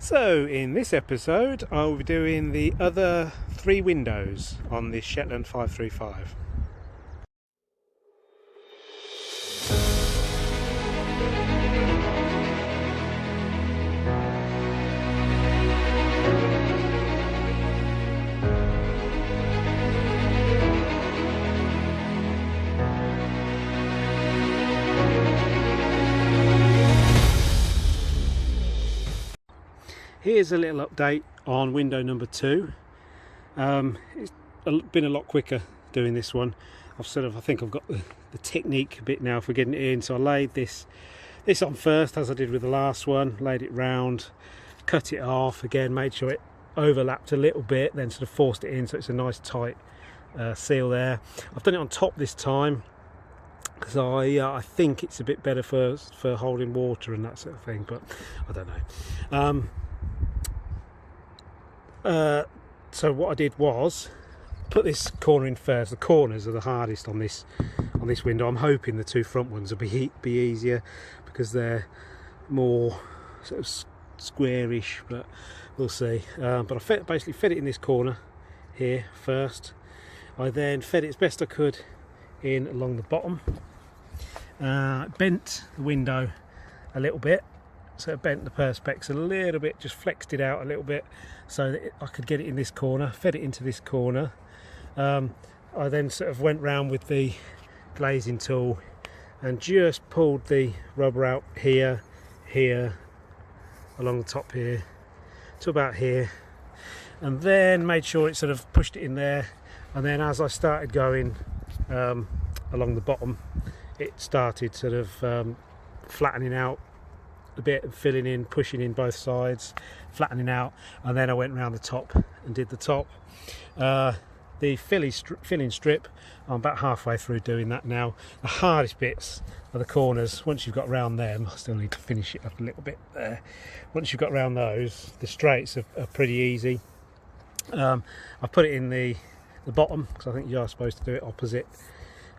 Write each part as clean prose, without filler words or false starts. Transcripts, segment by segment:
So in this episode I'll be doing the other 3 windows on this Shetland 535. Here's a little update on window number 2. It's been a lot quicker doing this one. I think I've got the technique a bit now for getting it in. So I laid this on first, as I did with the last one. Laid it round, cut it off again, made sure it overlapped a little bit, then sort of forced it in so it's a nice tight seal there. I've done it on top this time because I think it's a bit better for holding water and that sort of thing, but I don't know. So what I did was put this corner in first. The corners are the hardest on this window. I'm hoping the 2 front ones will be easier because they're more sort of squarish, but we'll see. But I basically fed it in this corner here first. I then fed it as best I could in along the bottom. Bent the window a little bit. So it bent the perspex a little bit, just flexed it out a little bit so that I could get it in this corner, fed it into this corner. I then sort of went round with the glazing tool and just pulled the rubber out here, along the top here, to about here, and then made sure it sort of pushed it in there. And then as I started going along the bottom, it started sort of flattening out a bit and filling in, pushing in both sides, flattening out, and then I went around the top and did the top. The filling strip, I'm about halfway through doing that now. The hardest bits are the corners. Once you've got around them, I still need to finish it up a little bit there. Once you've got around those, the straights are pretty easy. I've put it in the bottom because I think you are supposed to do it opposite,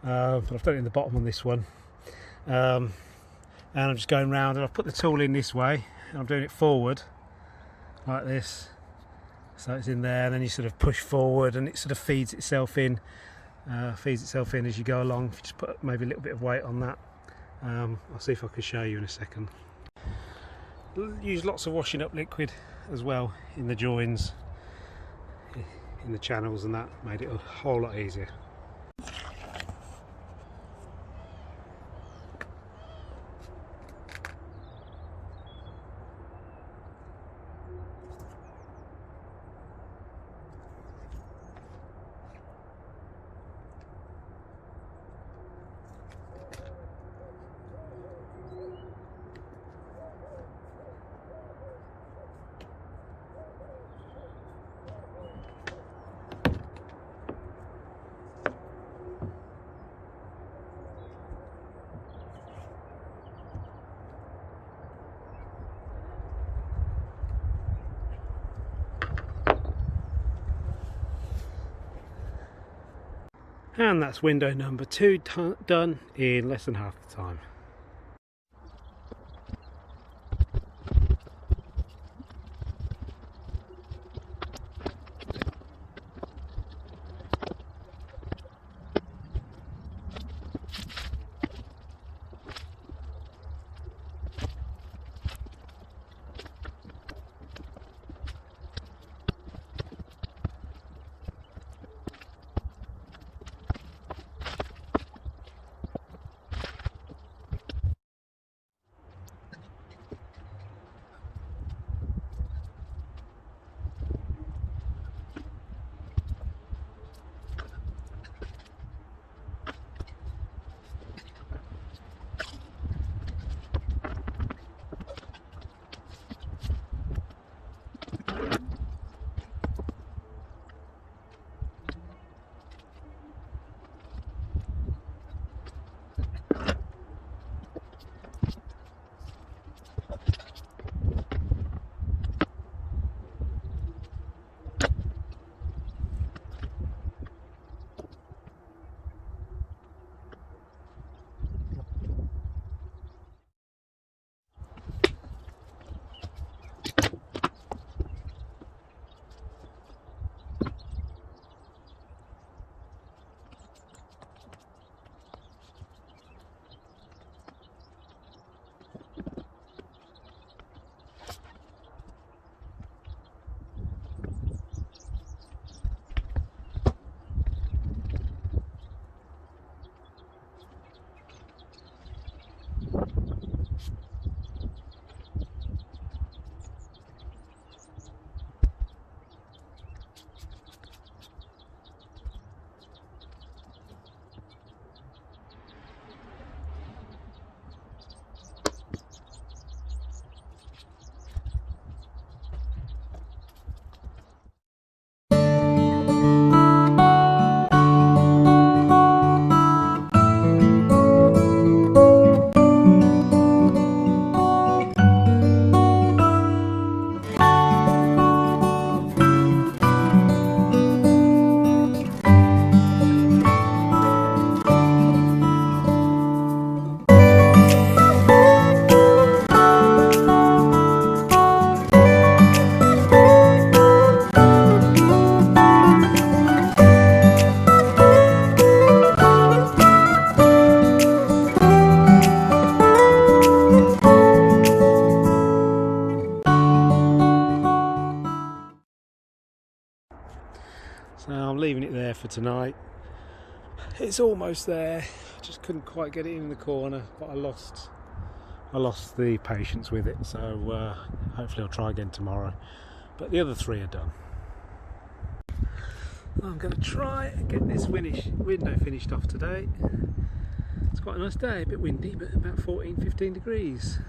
but I've done it in the bottom on this one. And I'm just going round, and I've put the tool in this way and I'm doing it forward like this, so it's in there, and then you sort of push forward and it sort of feeds itself in as you go along. If you just put maybe a little bit of weight on that. I'll see if I can show you in a second. Use lots of washing up liquid as well in the joins, in the channels, and that made it a whole lot easier. And that's window number 2 done in less than half the time. So I'm leaving it there for tonight. It's almost there. I just couldn't quite get it in the corner, but I lost the patience with it. So hopefully I'll try again tomorrow. But the other 3 are done. I'm going to try and get this window finished off today. It's quite a nice day, a bit windy, but about 14-15 degrees.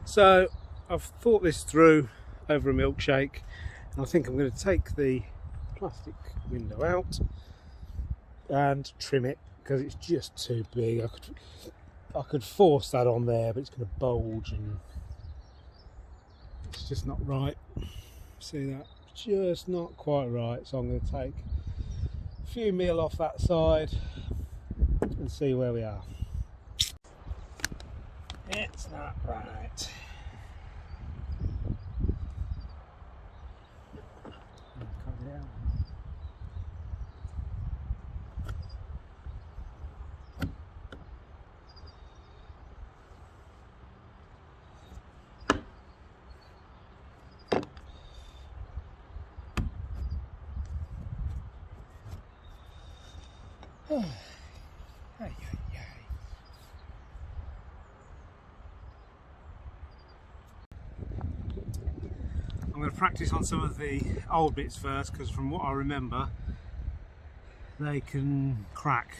So I've thought this through over a milkshake, and I think I'm going to take the plastic window out and trim it because it's just too big. I could force that on there, but it's going to bulge and it's just not right. See that? Just not quite right. So I'm going to take a few mil off that side and see where we are. It's not right. I'm going to practice on some of the old bits first, because from what I remember they can crack.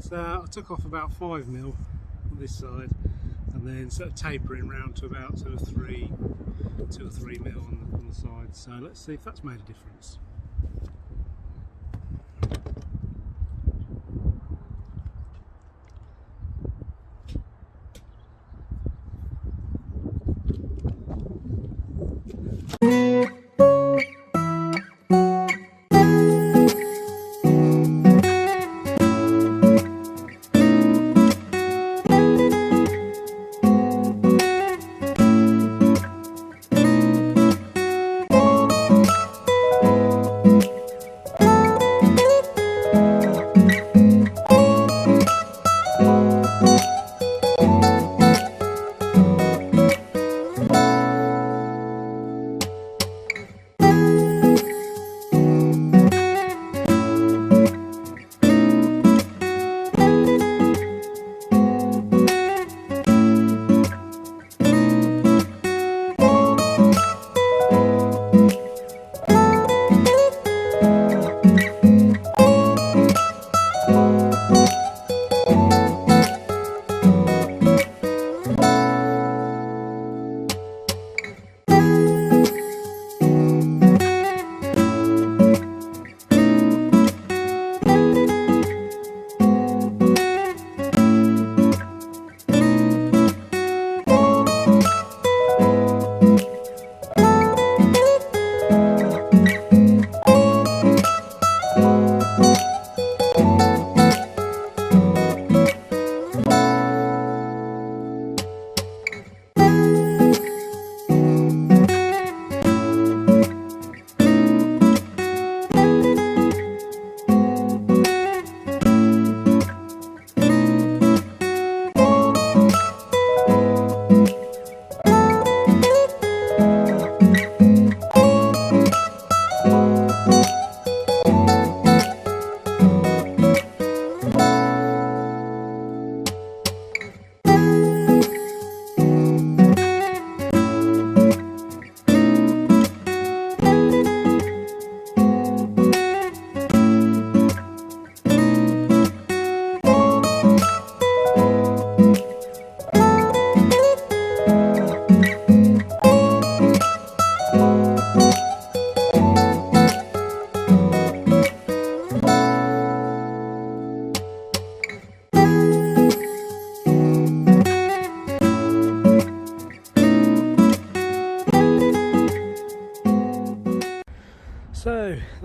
So I took off about 5 mil on this side, and then sort of tapering round to about 2 or 3 mil on the side. So let's see if that's made a difference.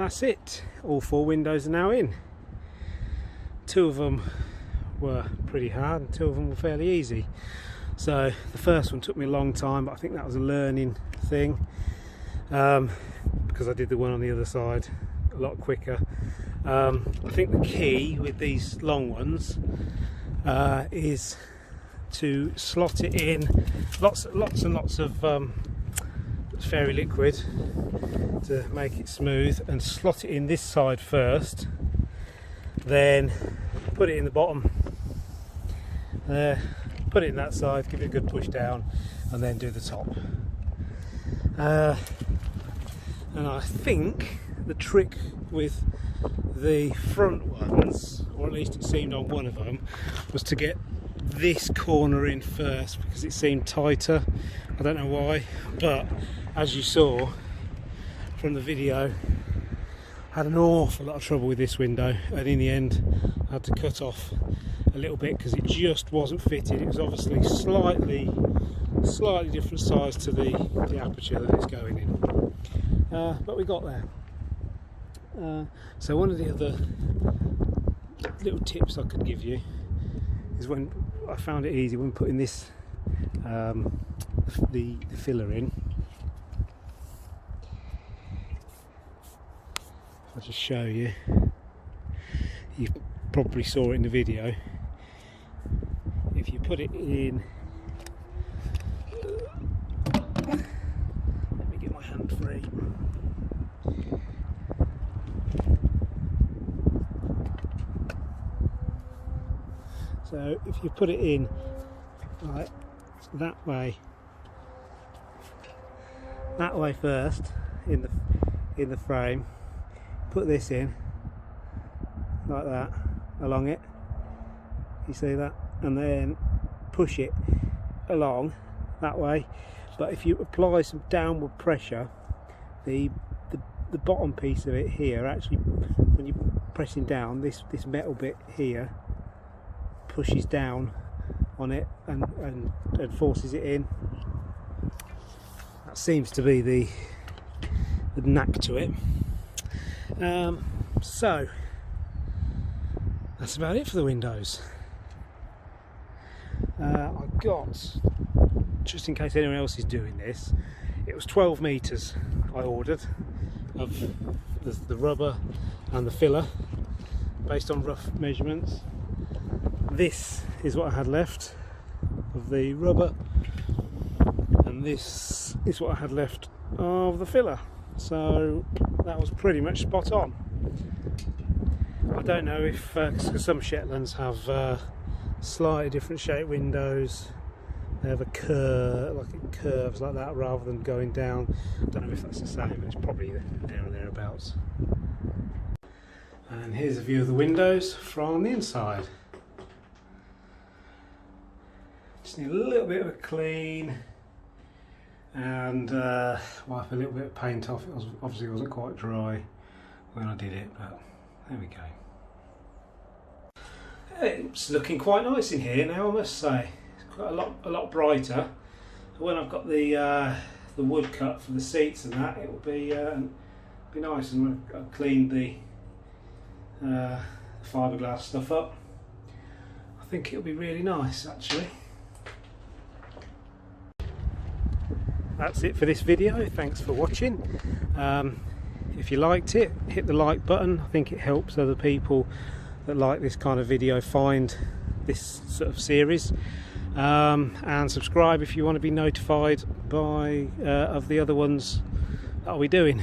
that's it. All 4 windows are now in. 2 of them were pretty hard and 2 of them were fairly easy. So the first one took me a long time, but I think that was a learning thing, because I did the one on the other side a lot quicker. I think the key with these long ones is to slot it in lots and lots of fairy liquid to make it smooth, and slot it in this side first, then put it in the bottom there, put it in that side, give it a good push down, and then do the top. And I think the trick with the front ones, or at least it seemed on one of them, was to get this corner in first, because it seemed tighter. I don't know why, but as you saw from the video, I had an awful lot of trouble with this window, and in the end I had to cut off a little bit because it just wasn't fitted. It was obviously slightly different size to the aperture that it's going in, but we got there. So one of the other little tips I could give you is, when I found it easy when putting this the filler in, I'll just show you. You probably saw it in the video. If you put it in, let me get my hand free. So if you put it in like that way first in the frame, put this in like that along it, you see that, and then push it along that way. But if you apply some downward pressure, the bottom piece of it here, actually when you're pressing down, this metal bit here pushes down on it and forces it in. That seems to be the knack to it. So that's about it for the windows. I got, just in case anyone else is doing this, it was 12 metres I ordered of the rubber and the filler based on rough measurements. This is what I had left of the rubber, and this is what I had left of the filler, so that was pretty much spot on. I don't know if cause some Shetlands have slightly different shaped windows, they have a curve, like it curves like that rather than going down. I don't know if that's the same, but it's probably there or thereabouts. And here's a view of the windows from the inside. Just need a little bit of a clean and wipe a little bit of paint off. It obviously wasn't quite dry when I did it, but there we go. It's looking quite nice in here now, I must say. It's quite a lot brighter. When I've got the wood cut for the seats and that, it will be nice. And when I've cleaned the fiberglass stuff up, I think it'll be really nice actually. That's it for this video. Thanks for watching. If you liked it, hit the like button. I think it helps other people that like this kind of video find this sort of series, and subscribe if you want to be notified by of the other ones that I'll be doing.